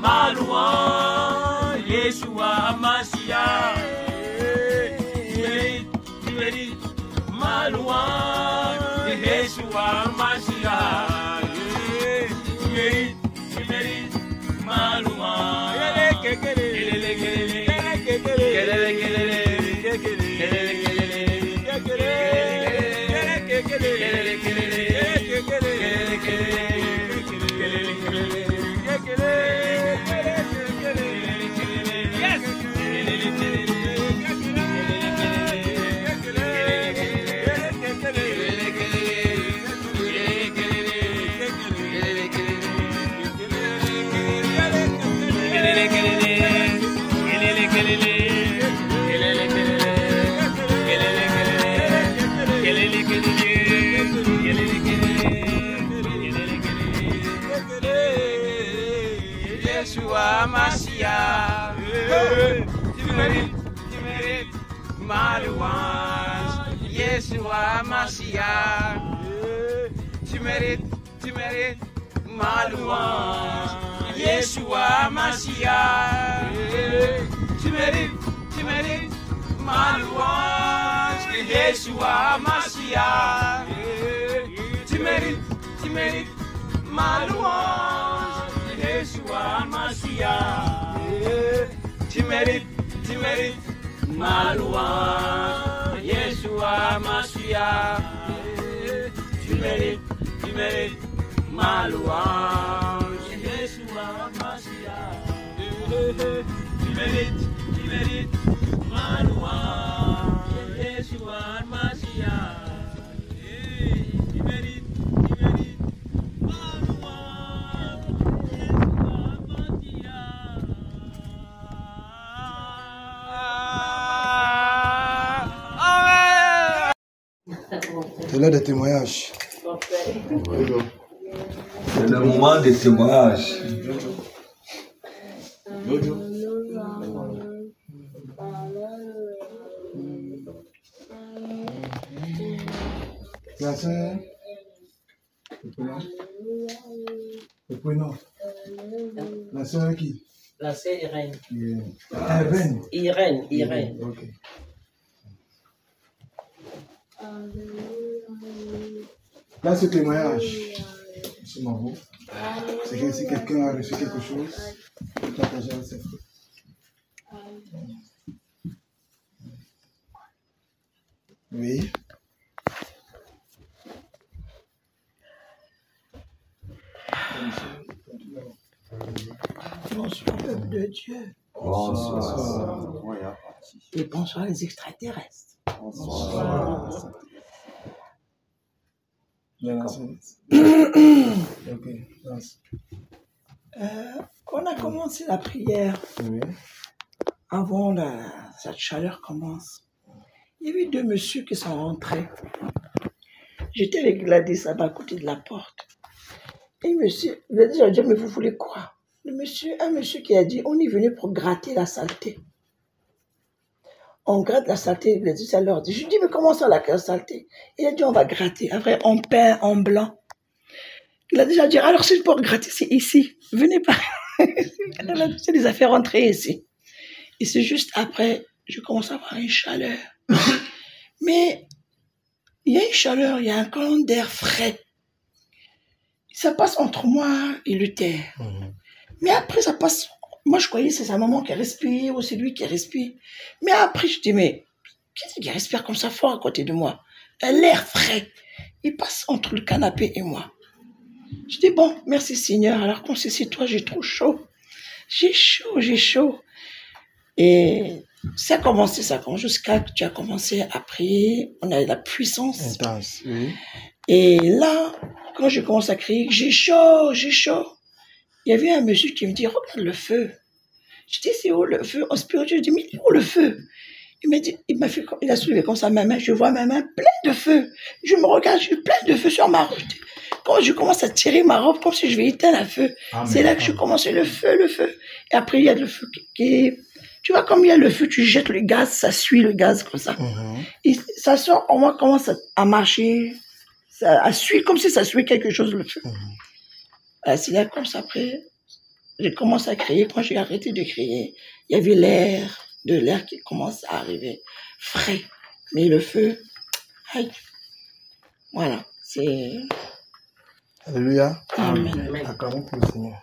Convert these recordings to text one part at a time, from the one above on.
ma louange, Yeshua Mashiach. Tu mérites ma louange, Yeshua Mashiach. Tu mérites ma louange. Yeshua Mashiach, tu mérites ma louange. Yeshua Mashiach, tu mérites ma louange. Yeshua Mashiach, tu mérites ma louange. Yeshua Mashiach, tu mérites ma louange. Yeshua Mashiach, tu mérites ma louange. Yeshua Mashiach, tu mérites ma louange. Yeshua Mashiach, tu mérites ma louange. Yeshua Mashiach, tu mérites ma louange. C'est l'heure des témoignages. C'est le moment des témoignages. La sœur, le prénom. La sœur qui? La sœur Irène. Irène. Ok. Là, ce témoignage, c'est marrant. C'est que si quelqu'un a reçu quelque chose, il partage avec ses frères. Oui. Bonsoir, peuple de Dieu. Bonsoir. Et bonsoir les extraterrestres. Bonsoir. On a commencé la prière Oui. avant cette chaleur commence. Il y avait deux messieurs qui sont rentrés. J'étais avec Gladys là-bas à côté de la porte. Et monsieur, Gladys a dit, mais vous voulez quoi? Un monsieur qui a dit, on est venu pour gratter la saleté. On gratte la saleté, Gladys a leur dit. Je lui dis, mais comment ça la saleté? Il a dit, on va gratter. Après, on peint en blanc. Il a déjà dit, alors c'est pour gratter, c'est ici. Venez pas. C'est des affaires rentrées ici. Et c'est juste après, je commence à avoir une chaleur. Mais il y a une chaleur, il y a un colonne d'air frais. Ça passe entre moi et le terre. Mais après, ça passe. Moi, je croyais que c'est sa maman qui respire ou c'est lui qui respire. Mais après, je dis, mais qui respire comme ça fort à côté de moi? L'air frais. Il passe entre le canapé et moi. Je dis, bon, merci Seigneur. Alors, comme c'est toi, j'ai trop chaud. J'ai chaud. Et ça commence jusqu'à que tu as commencé à prier. On a la puissance. Intense, oui. Et là, quand je commence à crier, j'ai chaud. Il y avait un monsieur qui me dit, regarde le feu. Je dis, c'est où le feu? En spirituel, je dis, mais il est où le feu? Il m'a dit, il a soulevé comme ça ma main, je vois ma main pleine de feu. Je me regarde, j'ai plein de feu sur ma robe. Quand je commence à tirer ma robe comme si je vais éteindre un feu, c'est là que je commence le feu. Et après, il y a le feu qui tu vois, comme il y a le feu, tu jettes le gaz, ça suit le gaz comme ça. Et ça sort, on commence à marcher Ça a suivi, comme si ça suivait quelque chose, le feu. C'est là, comme ça, après, j'ai commencé à crier. Quand j'ai arrêté de crier, il y avait l'air qui commence à arriver, frais. Mais le feu, aïe. Voilà, c'est... Alléluia. Amen. Acclamons pour le Seigneur.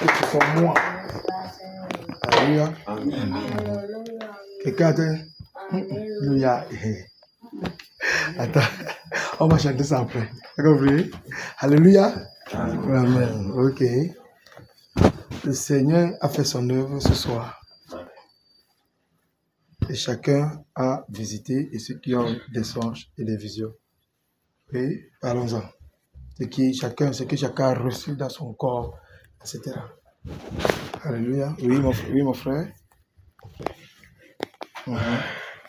Que tu sois moi. Alléluia. Quelqu'un a dit Alléluia. Attends, on va chanter ça après. T'as compris? Alléluia. Amen. Ok. Le Seigneur a fait son œuvre ce soir. Et chacun a visité, et ceux qui ont des songes et des visions. Oui, parlons-en. Ce que chacun a reçu dans son corps, etc. Alléluia. Oui, mon frère.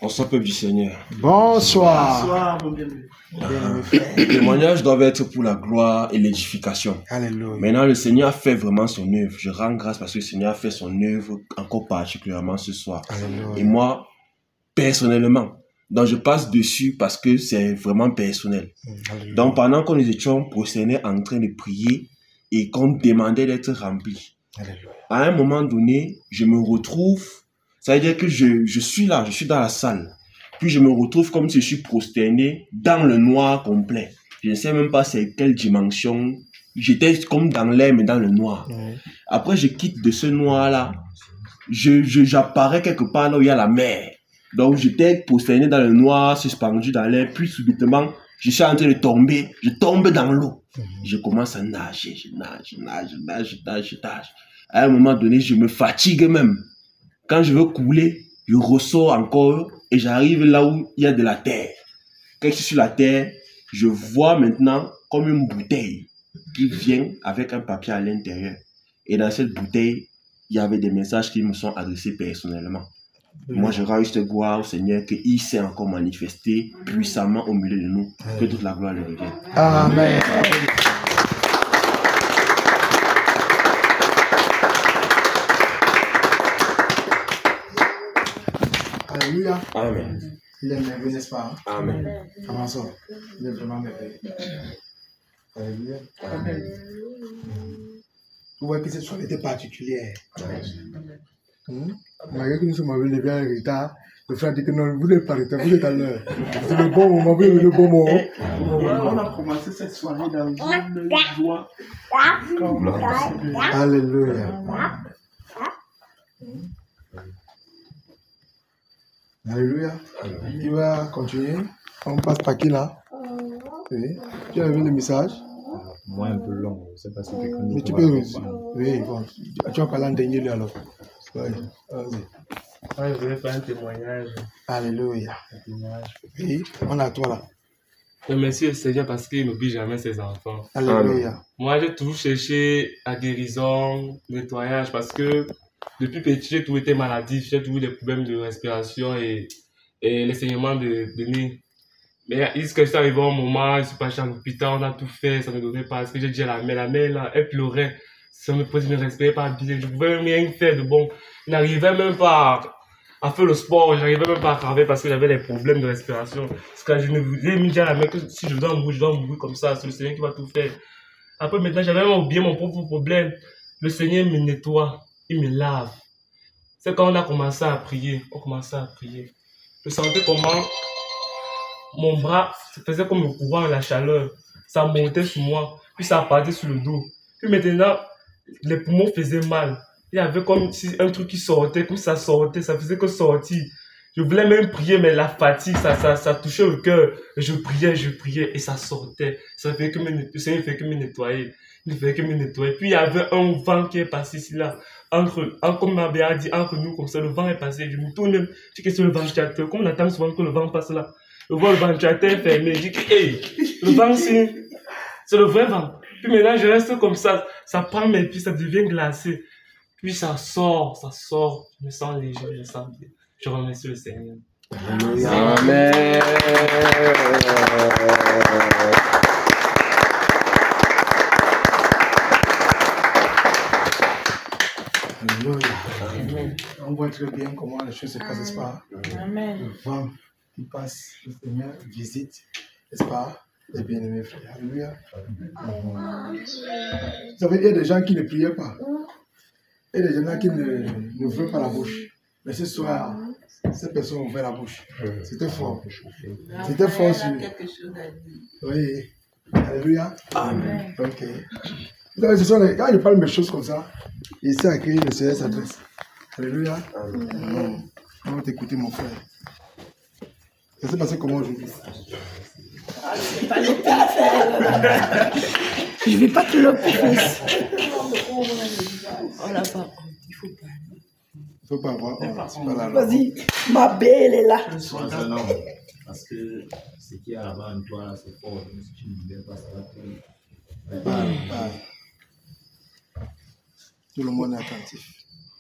Bonsoir, peuple du Seigneur. Bonsoir. Bonsoir, mon bien-aimé. Bien-aimé frère. Les témoignages doivent être pour la gloire et l'édification. Alléluia. Maintenant, le Seigneur a fait vraiment son œuvre. Je rends grâce parce que le Seigneur a fait son œuvre encore particulièrement ce soir. Alléluia. Et moi, personnellement, donc je passe dessus parce que c'est vraiment personnel. Alléluia. Donc pendant que nous étions prosternés en train de prier et qu'on demandait d'être remplis, Alléluia. à un moment donné, je me retrouve, ça veut dire que je suis là, je suis dans la salle. Puis je me retrouve comme si je suis prosterné dans le noir complet. Je ne sais même pas c'est quelle dimension. J'étais comme dans l'air, mais dans le noir. Oui. Après, je quitte de ce noir-là. J'apparais quelque part là où il y a la mer. Donc, j'étais prosterné dans le noir, suspendu dans l'air. Puis, subitement, je suis en train de tomber. Je tombe dans l'eau. Je commence à nager. Je nage. À un moment donné, je me fatigue même. Quand je veux couler, je ressors encore et j'arrive là où il y a de la terre. Quand je suis sur la terre, je vois maintenant comme une bouteille qui vient avec un papier à l'intérieur. Et dans cette bouteille, il y avait des messages qui me sont adressés personnellement. Moi, je rends juste gloire au Seigneur qu'il s'est encore manifesté puissamment au milieu de nous. Que toute la gloire lui revienne. Amen. Alléluia. Amen. Il est merveilleux, n'est-ce pas? Amen. Comment ça? Il est vraiment merveilleux. Alléluia. Amen. Vous voyez que cette soirée était particulière. Malgré que nous sommes arrivés en retard, le frère dit que non, vous n'êtes pas en retard, vous êtes à l'heure. C'est le bon moment, vous avez le bon moment. On a commencé cette soirée dans une joie. Alléluia. Alléluia. Il va continuer. On passe par qui là? Oui. Tu as vu le message? Moi, un peu long, je ne sais pas si quelqu'un Mais tu va peux. comprendre. Oui, bon. Tu vas parler en dernier lieu alors. Oui. Vas-y. Moi, je voulais faire un témoignage. Alléluia. Oui, on est à toi là. Je remercie le Seigneur parce qu'il n'oublie jamais ses enfants. Alléluia. Moi, j'ai toujours cherché la guérison, le nettoyage parce que depuis petit, j'ai toujours été maladif. J'ai toujours des problèmes de respiration et les saignements de nez. Mais jusqu'à ce arrivé un moment, je suis parti à l'hôpital, on a tout fait, ça ne me donnait pas. Parce que j'ai dit à la mère là, elle pleurait. Ça me faisait, je ne respirais pas bien. Je ne pouvais même rien faire de bon. Je n'arrivais même pas à faire le sport, je n'arrivais même pas à travailler parce que j'avais des problèmes de respiration. Parce que je ne voulais me dire à la mère que si je dois mourir comme ça, c'est le Seigneur qui va tout faire. Après, maintenant, j'avais même oublié mon propre problème. Le Seigneur me nettoie, il me lave. C'est quand on a commencé à prier, Je sentais comment mon bras se faisait comme le courant, la chaleur. Ça montait sur moi, puis ça partait sur le dos. Puis maintenant, les poumons faisaient mal. Il y avait comme si un truc qui sortait, comme ça sortait, ça faisait que sortir. Je voulais même prier, mais la fatigue, ça touchait le cœur. Je priais et ça sortait. Ça fait que le Seigneur fait que me nettoyer. Il fait que me nettoyer. Puis il y avait un vent qui est passé ici là. Comme ma mère a dit, entre nous, comme ça, le vent est passé. Je me tourne, je dis que c'est le ventilateur. Comme on attend souvent que le vent passe là. Je vois le ventilateur est fermé. Je dis que, hey, le vent c'est le vrai vent. Puis maintenant, je reste comme ça. Ça prend mes pieds, ça devient glacé. Puis ça sort. Je me sens léger, je me sens bien. Je remercie le Seigneur. Amen. Alléluia. On voit très bien comment les choses se passent, n'est-ce pas? Amen. Le vent qui passe, le Seigneur visite, n'est-ce pas? Les bien-aimés frères. Alléluia. Vous savez, il y a des gens qui ne priaient pas. Il y a des gens qui n'ouvrent pas la bouche. Mais ce soir, ces personnes ont ouvert la bouche. C'était fort. C'était fort sur... Oui. Alléluia. Amen. Ok. Vous savez, ce sont les... Quand je parle de choses comme ça, il sait à qui le Seigneur s'adresse. Alléluia. On va t'écouter, mon frère. Ça s'est passé comment aujourd'hui? Je vais pas te le fils. On l'a pas. Il faut pas. Il faut pas avoir. C'est pas la loi. Vas-y, ma belle est là. Non, parce que ce qui est avant toi, là, c'est fort. Donc, si tu ne viens pas, ça va te... Tout le monde est attentif.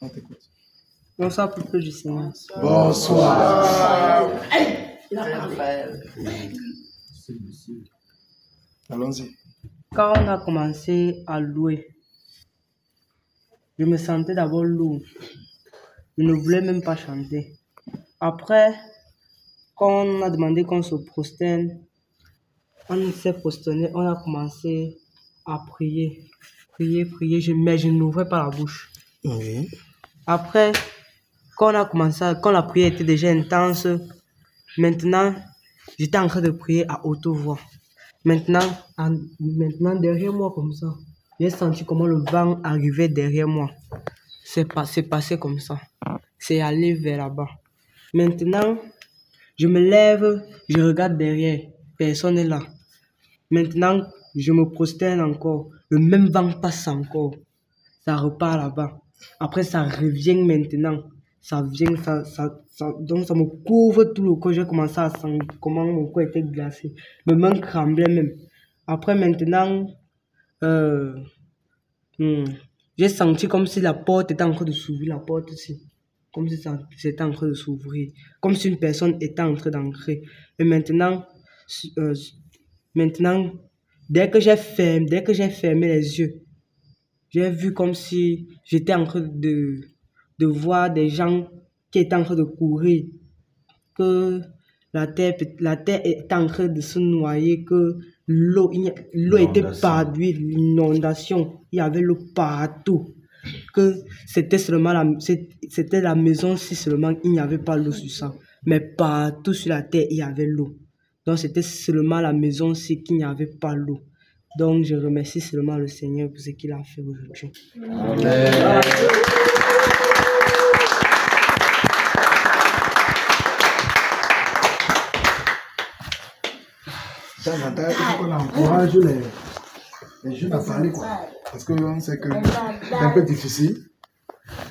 On t'écoute. Bonsoir, peuple du Seigneur. Bonsoir. Allons-y. Quand on a commencé à louer, je me sentais d'abord lourd. Je ne voulais même pas chanter. Après, quand on a demandé qu'on se prosterne, on s'est prosterné, on a commencé à prier. Prier, mais je n'ouvrais pas la bouche. Oui. Après, quand la prière était déjà intense, maintenant, j'étais en train de prier à haute voix. Maintenant, derrière moi, comme ça, j'ai senti comment le vent arrivait derrière moi. C'est passé comme ça. C'est allé vers là-bas. Maintenant, je me lève, je regarde derrière. Personne n'est là. Maintenant, je me prosterne encore. Le même vent passe encore. Ça repart là-bas. Après, ça revient maintenant. Ça vient, donc ça me couvre tout le corps. J'ai commencé à sentir comment mon corps était glacé. Mes mains tremblaient même. Après, maintenant, j'ai senti comme si la porte était en train de s'ouvrir. La porte aussi. Comme si c'était en train de s'ouvrir. Comme si une personne était en train d'entrer. Et maintenant, dès que j'ai fermé les yeux, j'ai vu comme si j'étais en train de voir des gens qui étaient en train de courir, que la terre était en train de se noyer, que l'eau était partout, l'inondation, il y avait l'eau partout, que c'était la maison si seulement il n'y avait pas l'eau sur ça, mais partout sur la terre il y avait l'eau. Donc c'était seulement la maison si qu'il n'y avait pas l'eau. Donc je remercie seulement le Seigneur pour ce qu'il a fait aujourd'hui. Amen. Il faut qu'on encourage les jeunes à parler, quoi. Parce qu'on sait que c'est un peu difficile.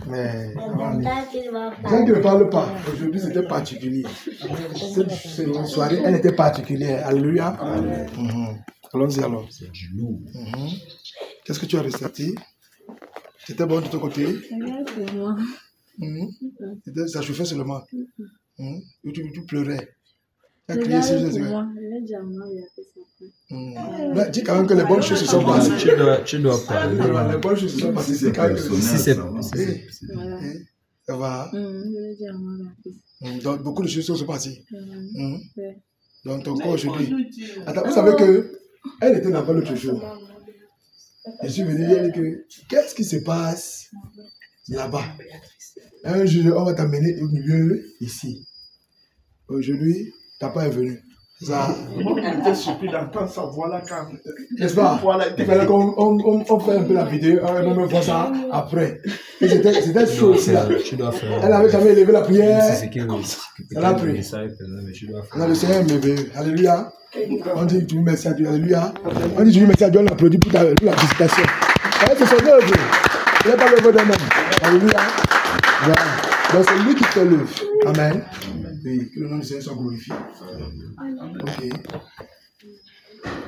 Mais les gens qui ne parlent pas, aujourd'hui c'était particulier. Cette soirée, elle était particulière. Alléluia. Allons-y alors. C'est du lourd. Qu'est-ce que tu as ressenti? C'était bon de ton côté? C'est moi. Ça chauffait seulement. Tu pleurais. Tu as C'est crié sur Jésus. Dis quand même que les bonnes choses se sont passées. Tu dois parler. Les bonnes choses se sont passées. C'est quand même. Voilà. Ça va. Je vais dire à moi. Donc beaucoup de choses sont passées. Ouais. Donc ton corps aujourd'hui. Attends, vous savez que elle était là-bas l'autre jour. Je suis venu dire que qu'est-ce qui se passe là-bas? Un jour, on va t'amener au milieu ici. Aujourd'hui, papa est venu. Ça. J'étais surpris d'entendre sa voix là quand. N'est-ce pas? Il fallait qu'on fait un peu la vidéo, on va voir ça après. Et c'était chaud aussi là. Elle n'avait jamais élevé la prière. Elle a prié. Non, le Seigneur est merveilleux. Alléluia. On dit tu merci à Dieu. Alléluia. On dit tu merci à Dieu, on applaudit pour la visitation. C'est son œuvre. Il n'est pas l'œuvre d'un homme. Alléluia. Voilà. Donc c'est lui qui fait l'œuvre. Amen. Oui, que le nom du Seigneur soit glorifié. Ok.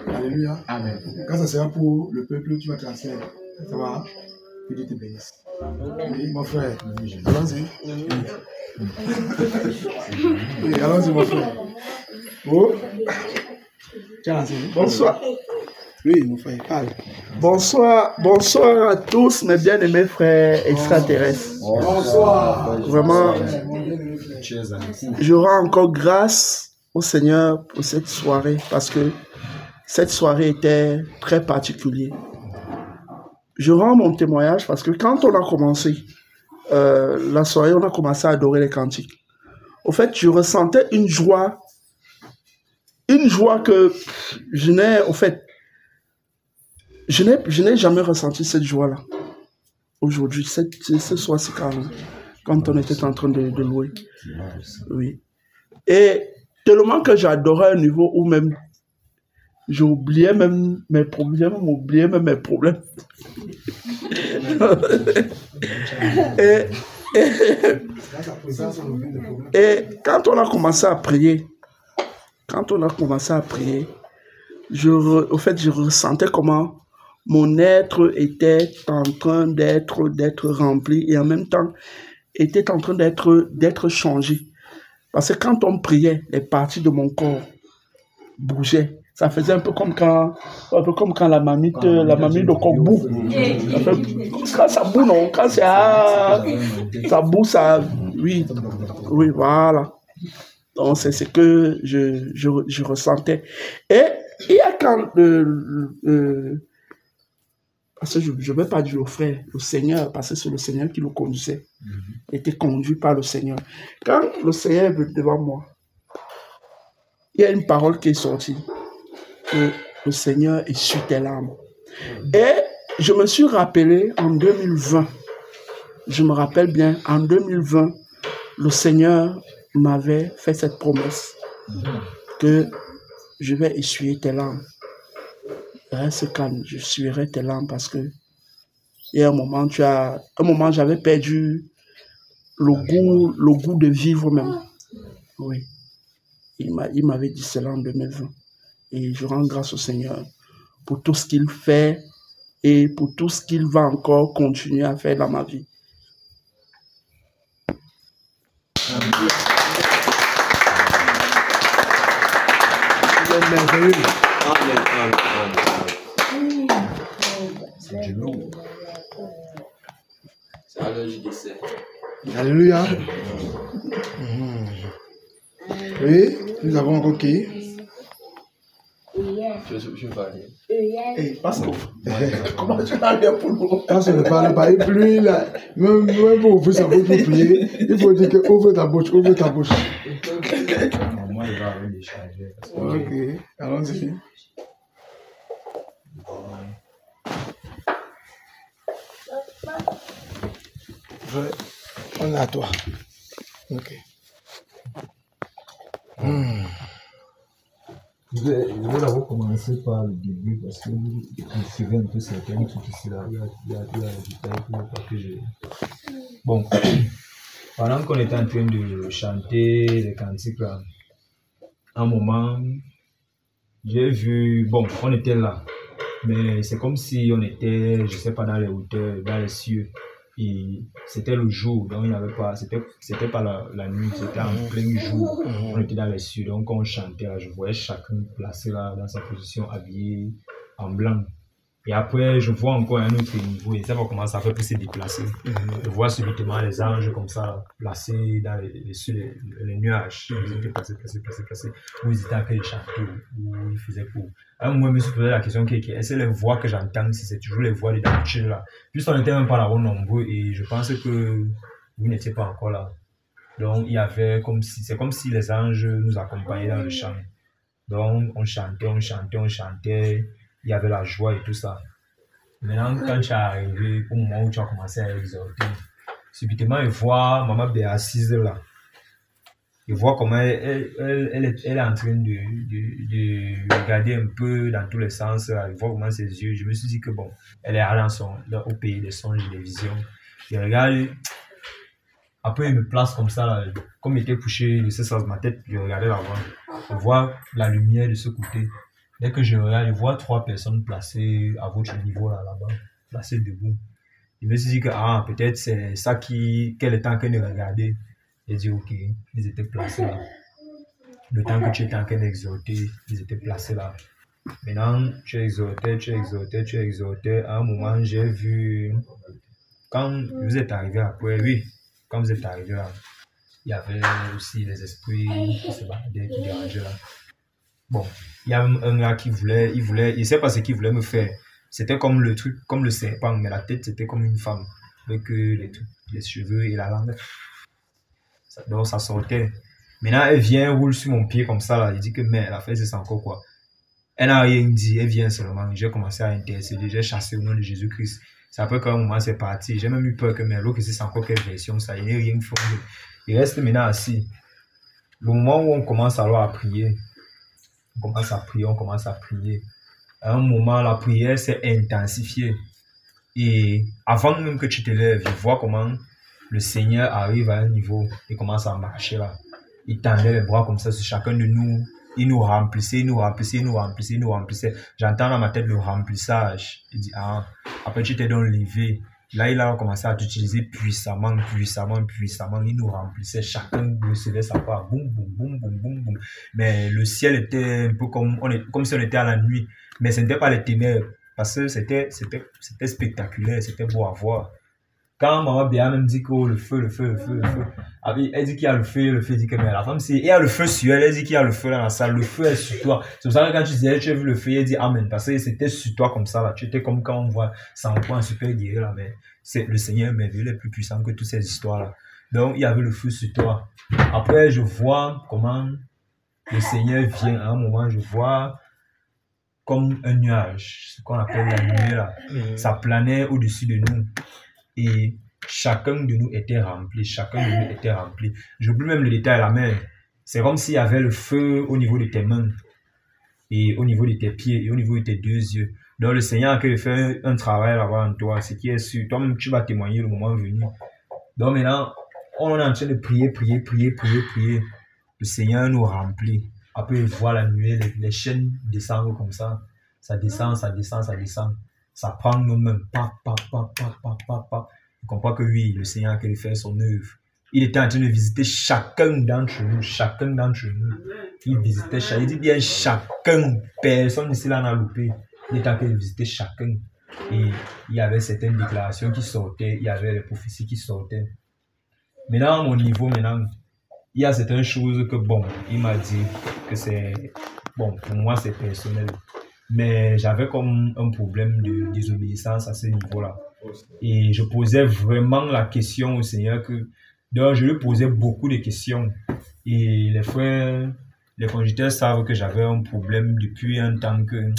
Alléluia. Amen. Quand ça sera pour le peuple, tu vas transférer. Ça va? Que Dieu te bénisse. Oui, mon frère. Allons-y. Oui, allons-y, mon frère. Oh. Tiens, bonsoir. Oui, mon frère, parle. Bonsoir à tous mes bien-aimés frères extraterrestres. Bonsoir. Vraiment, je rends encore grâce au Seigneur pour cette soirée parce que cette soirée était très particulière. Je rends mon témoignage parce que quand on a commencé la soirée, on a commencé à adorer les cantiques. Au fait, je ressentais une joie que je n'ai, au fait, je n'ai jamais ressenti cette joie-là. Aujourd'hui, ce soir-ci, quand on était en train de louer. Oui. Et tellement que j'adorais à un niveau où même j'oubliais même mes problèmes, et quand on a commencé à prier, au fait, je ressentais comment mon être était en train d'être rempli et en même temps était en train d'être changé. Parce que quand on priait, les parties de mon corps bougeaient. Ça faisait un peu comme quand la mamie de coq boue. Quand ça boue, non? Quand ça boue, ça... Oui, voilà. Donc, c'est ce que je ressentais. Et il y a quand... parce que je ne vais pas dire au frère, le Seigneur, parce que c'est le Seigneur qui le conduisait. Il était conduit par le Seigneur. Quand le Seigneur est devant moi, il y a une parole qui est sortie. Que le Seigneur essuie tes larmes. Et je me suis rappelé en 2020, je me rappelle bien, en 2020, le Seigneur m'avait fait cette promesse que je vais essuyer tes larmes. Reste calme, je essuierai tes larmes parce que il y a un moment, j'avais perdu le goût de vivre même. Oui. Il m'avait dit cela en 2020. Et je rends grâce au Seigneur pour tout ce qu'il fait et pour tout ce qu'il va encore continuer à faire dans ma vie. Il est merveilleux. C'est du lourd. C'est à l'heure du décès. Alléluia. Oui, nous avons encore qui? Je vais parler. Hey, pasteur, comment tu vas bien pour nous? Quand on ne parle pas, et plus là, même pour ouvrir sa bouche pour prier, il faut dire que ouvre ta bouche. Moi, il va avoir des chargeurs. Ok, allons-y. On est à toi. Ok. Je vais d'abord commencer par le début parce que vous suivez un peu certains trucs ici là. Il y a des détails pour que je. Bon, pendant qu'on était en train de chanter les cantiques là, un moment, j'ai vu. Bon, on était là, mais c'est comme si on était, je sais pas, dans les hauteurs, dans les cieux. Et c'était le jour, donc il n'y avait pas, c'était pas la nuit, c'était en plein jour. On était dans les cieux, donc on chantait là, je voyais chacun placé là dans sa position, habillé en blanc. Et après, je vois encore un autre niveau, et ça va commencer à faire pour se déplacer. Je vois subitement les anges comme ça, placés dans les nuages. Ils étaient placés. Où ils étaient en train de chanter, où ils faisaient pour. À un moment, je me suis posé la question, est-ce que les voix que j'entends, si c'est toujours les voix des danseurs là? Juste on n'était même pas là au nombreux, et je pense que vous n'étiez pas encore là. Donc, il y avait c'est comme si les anges nous accompagnaient dans le chant. Donc, on chantait. Il y avait la joie et tout ça. Maintenant, quand tu es arrivé au moment où tu as commencé à exhorter, subitement, il voit Maman Bé assise là. Il voit comment elle est en train de regarder un peu dans tous les sens. Là. Il voit comment ses yeux. Je me suis dit que bon, elle est allée au pays des songes et des visions. Je regarde. Après, il me place comme ça, là. Comme il était couché, je sais ça, ma tête, je regardais là-bas. Je vois la lumière de ce côté. Dès que je regarde, je vois 3 personnes placées à votre niveau là-bas, placées debout. Je me suis dit que peut-être c'est ça qu'elle était en train de regarder. J'ai dit ok, ils étaient placés là. Le temps que tu étais en train d'exhorter, ils étaient placés là. Maintenant, tu exhortais. À un moment, j'ai vu, quand vous êtes arrivé après, oui, quand vous êtes arrivé là, il y avait aussi les esprits qui se baladaient, qui dérangeaient là. Bon, il y a un gars qui voulait, il sait pas ce qu'il voulait me faire. C'était comme le truc, comme le serpent, mais la tête c'était comme une femme, avec les cheveux et la langue. Donc ça sortait. Maintenant, elle vient, roule sur mon pied comme ça là, il dit que mais la fête c'est encore quoi. Elle n'a rien dit, elle vient seulement. J'ai commencé à intercéder, j'ai chassé au nom de Jésus-Christ. C'est après qu'à un moment c'est parti. J'ai même eu peur que mais l'autre c'est encore quelle version, ça, il n'est rien fait. Il reste maintenant assis. Le moment où on commence alors à prier, on commence à prier. À un moment, la prière s'est intensifiée. Et avant même que tu te lèves, je vois comment le Seigneur arrive à un niveau et commence à marcher là. Il tendait les bras comme ça sur chacun de nous. Il nous remplissait. J'entends dans ma tête le remplissage. Il dit, ah, après tu t'es donc levé. Là, il a commencé à t'utiliser puissamment. Il nous remplissait. Chacun recevait sa part. Boum, boum, boum, boum, boum, boum. Mais le ciel était un peu comme si on était à la nuit. Mais ce n'était pas les ténèbres. Parce que c'était spectaculaire. C'était beau à voir. Quand maman Béa même dit que oh, le feu. Elle dit qu'il y a le feu, elle dit que mais la femme, il y a le feu sur elle, elle dit qu'il y a le feu dans la salle, le feu est sur toi. C'est pour ça que quand tu disais, tu as vu le feu, elle dit amen, parce que c'était sur toi comme ça, là. Tu étais comme quand on voit sans point un super guerrier, là, mais c'est le Seigneur merveilleux, est plus puissant que toutes ces histoires-là. Donc, il y avait le feu sur toi. Après, je vois comment le Seigneur vient, à un moment, je vois comme un nuage, ce qu'on appelle la nuée, là. Ça planait au-dessus de nous. Et chacun de nous était rempli. J'oublie même le détail à la main. C'est comme s'il y avait le feu au niveau de tes mains, et au niveau de tes pieds, et au niveau de tes deux yeux. Donc le Seigneur a fait un travail là-bas en toi, ce qui est sûr. Toi-même, tu vas témoigner le moment venu. Donc maintenant, on est en train de prier. Le Seigneur nous remplit. Après, voir la nuée, les chaînes descendent comme ça. Ça descend. Ça prend nos mains, On comprend que oui, le Seigneur a fait son œuvre. Il était en train de visiter chacun d'entre nous. Il visitait chacun. Il dit bien chacun. Personne ici là n'a loupé. Il était en train de visiter chacun. Et il y avait certaines déclarations qui sortaient. Il y avait les prophéties qui sortaient. Maintenant, à mon niveau, il y a certaines choses que bon, il m'a dit que c'est bon, pour moi c'est personnel. Mais j'avais comme un problème de désobéissance à ce niveau-là. Et je posais vraiment la question au Seigneur donc je lui posais beaucoup de questions. Et les frères, les congénères savent que j'avais un problème depuis un temps que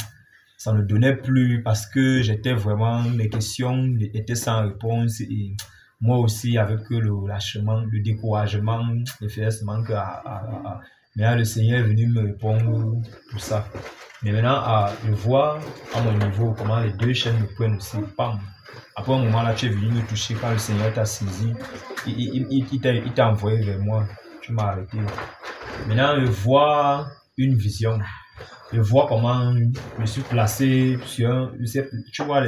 ça ne donnait plus parce que j'étais vraiment, mes questions étaient sans réponse. Et moi aussi, avec le lâchement, le découragement, le fait seulement que mais là, le Seigneur est venu me répondre pour ça. Mais maintenant, je vois à mon niveau comment les deux chaînes me prennent aussi. Pam. Après un moment là, tu es venu me toucher quand le Seigneur t'a saisi. Il t'a envoyé vers moi. Tu m'as arrêté. Maintenant, je vois une vision. Je vois comment je me suis placé sur tu vois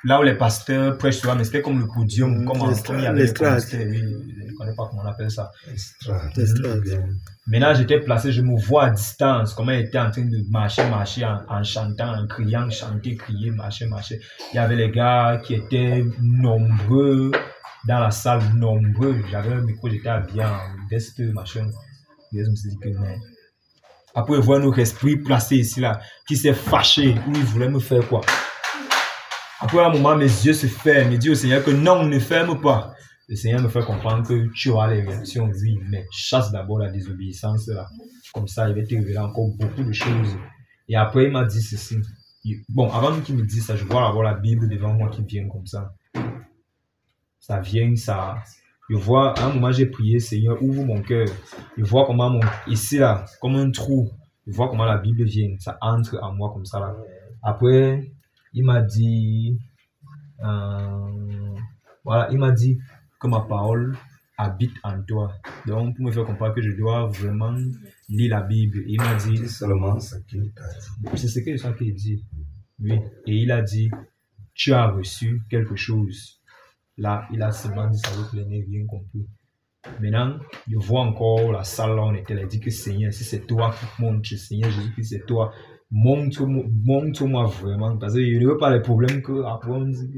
là où les pasteurs prêchent souvent, mais c'était comme le podium, comme il y avait les pasteurs, je ne connais pas comment on appelle ça. Maintenant, j'étais placé, je me vois à distance, comment il était en train de marcher en chantant, en criant, chanter, crier, marcher. Il y avait les gars qui étaient nombreux dans la salle, J'avais un micro, j'étais habillé en veste, machin. Et je me suis dit que mais... Après voir notre esprit placé ici, là, qui s'est fâché, où il voulait me faire quoi. Après un moment, mes yeux se ferment. Il dit au Seigneur que non, ne ferme pas. Le Seigneur me fait comprendre que tu auras les réactions, oui, mais chasse d'abord la désobéissance là. Comme ça, il va te révéler encore beaucoup de choses. Et après, il m'a dit ceci. Bon, avant qu'il me dise ça, je vois avoir la Bible devant moi qui vient comme ça. Ça vient, ça... Je vois, à un moment, j'ai prié, Seigneur, ouvre mon cœur. Je vois comment ici là, comme un trou. Je vois comment la Bible vient. Ça entre en moi comme ça là. Après... Il m'a dit, il m'a dit que ma parole habite en toi. Donc, pour me faire comprendre que je dois vraiment lire la Bible. Et il m'a dit, c'est seulement ce qu'il t'a dit. C'est ce que je sens qu'il dit. Oui. Et il a dit, tu as reçu quelque chose. Là, il a seulement dit ça avec le nez bien compris. Maintenant, je vois encore la salle là où on était. Il a dit que Seigneur, si c'est toi qui montes, Seigneur Jésus-Christ, c'est toi. montre-moi vraiment, parce que je ne veux pas les problèmes que après on dit,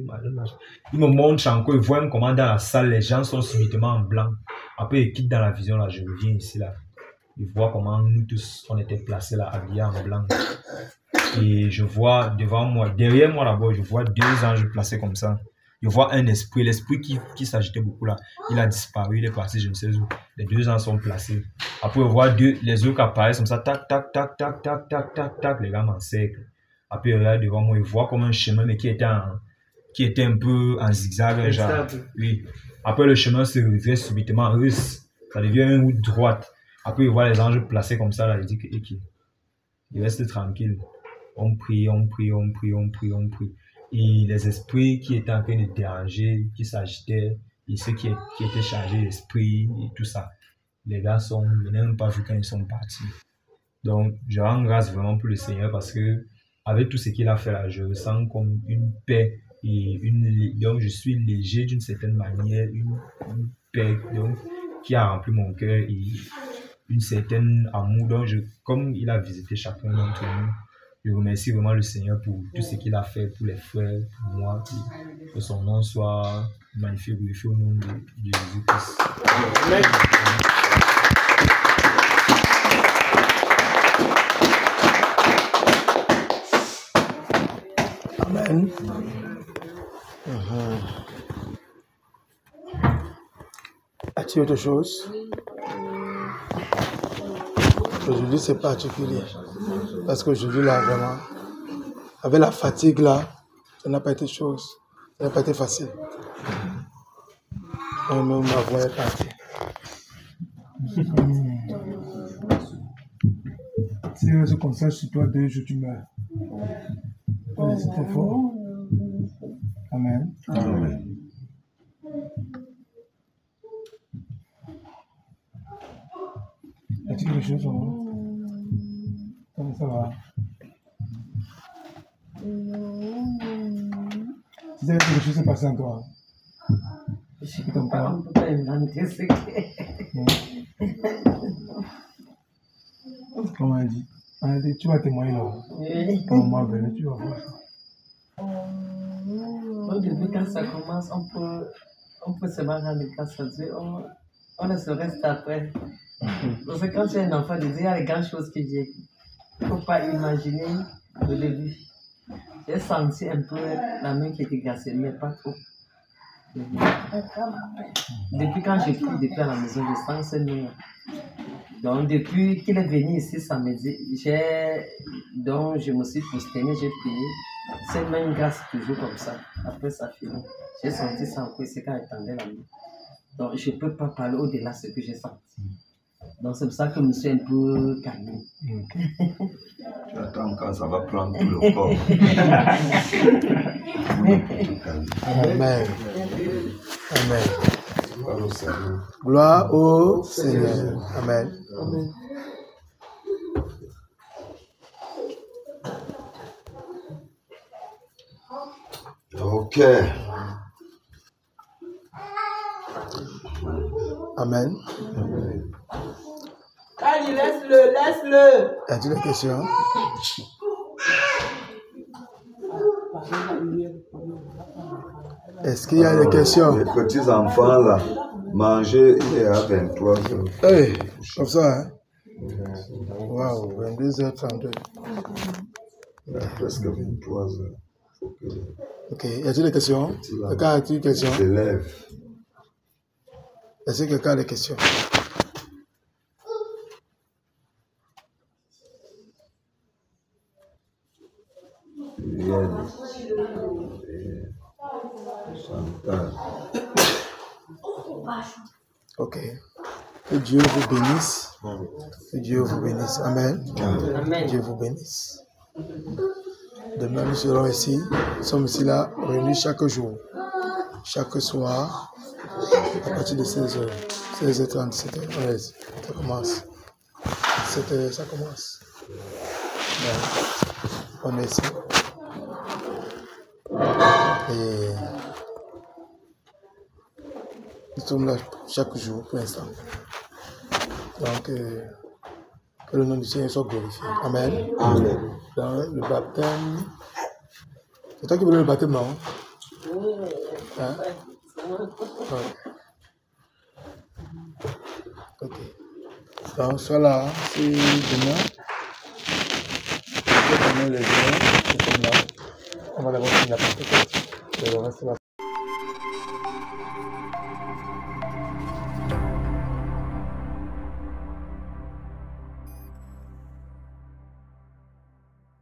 il me montre encore, il voit comment dans la salle les gens sont subitement en blanc. Après il quitte dans la vision là, je reviens ici là. Il voit comment nous tous on était placés là, habillés en blanc. Et je vois devant moi, derrière moi d'abord, je vois 2 anges placés comme ça. Je vois un esprit, l'esprit qui s'agitait beaucoup là. Il a disparu, il est parti, je ne sais où. Les 2 anges sont placés. Après, on voit les autres qui apparaissent comme ça, tac, tac, tac, tac, tac, tac, tac, tac, les gars m'encerclent. Après, il regarde devant moi, il voit comme un chemin, mais qui était un peu en zigzag, genre. Oui. Après, le chemin se redresse subitement, ça devient une route droite. Après, il voit les anges placés comme ça, là, il dit que, il reste tranquille. On prie, on prie, on prie, on prie, on prie. Et les esprits qui étaient en train de déranger, qui s'agitaient, et ceux qui étaient chargés d'esprit et tout ça, les gars je n'ai même pas vu quand ils sont partis. Donc, je rends grâce vraiment pour le Seigneur parce que, avec tout ce qu'il a fait là, je ressens comme une paix et donc je suis léger d'une certaine manière, une paix donc, qui a rempli mon cœur et une certaine amour. Donc, comme il a visité chacun d'entre nous, je remercie vraiment le Seigneur pour tout ce qu'il a fait pour les frères, pour moi, que son nom soit magnifié, glorifié au nom de Jésus-Christ. Amen. As-tu autre chose? Aujourd'hui, c'est particulier. Parce qu'aujourd'hui, là, vraiment, avec la fatigue, là, ça n'a pas été chose. Ça n'a pas été facile. Ma voix est partie. Si je reste comme ça, sur toi, 2 jours, tu meurs. C'est très fort. Amen. Amen. As-tu quelque chose en moi? Comment ça va? Si ça quelque chose s'est passé en toi. Je ne peux pas inventer ce que... Comment elle dit? Elle dit, tu vas témoigner là. Oui. Quand moi venir, tu vas voir. Au début, quand ça commence, on peut se voir dans le cas de Dieu. On ne se reste après. Parce que quand tu es un enfant, il y a les grandes choses que j'ai. Il ne faut pas imaginer au début. J'ai senti un peu la main qui était glacée, mais pas trop. Depuis quand je prie, depuis à la maison, je sens ce nom. Donc, depuis qu'il est venu ici samedi, donc je me suis prosterné, j'ai prié. C'est même grâce toujours comme ça. Après, ça finit. J'ai senti ça encore ici quand j'attendais la main. Donc, je ne peux pas parler au-delà de ce que j'ai senti. Donc, c'est pour ça que je me suis un peu calmé. Tu attends quand ça va prendre tout le corps. Amen. Amen. Gloire au Seigneur. Amen. Amen. Ok. Amen. Allez, laisse-le. As-tu des questions? Est-ce qu'il y a des questions? Les petits enfants là, manger, il est à 23 heures. Hey, comme ça, hein? Waouh, 22h32. Presque 23 heures. Ok, y a-t-il des questions? Quelqu'un a-t-il des questions? Est-ce que quelqu'un a des questions? Ok. Que Dieu vous bénisse. Que Dieu vous bénisse. Amen. Amen. Dieu vous bénisse. Demain, nous serons ici. Nous sommes ici là, réunis chaque jour, chaque soir, à partir de 16h. 16h30, 17h. Ça commence. 17h, ça commence. On est ici. Et nous sommes là chaque jour pour l'instant. Donc, que Que le nom du Seigneur soit glorifié. Amen. Amen. Dans le baptême. C'est toi qui voulais le baptême, non? Hein? Ouais. Ok. Donc, soit là, c'est demain. Demain, les gens, c'est comme là. On va d'abord finir la Pentecôte. Et le reste, c'est la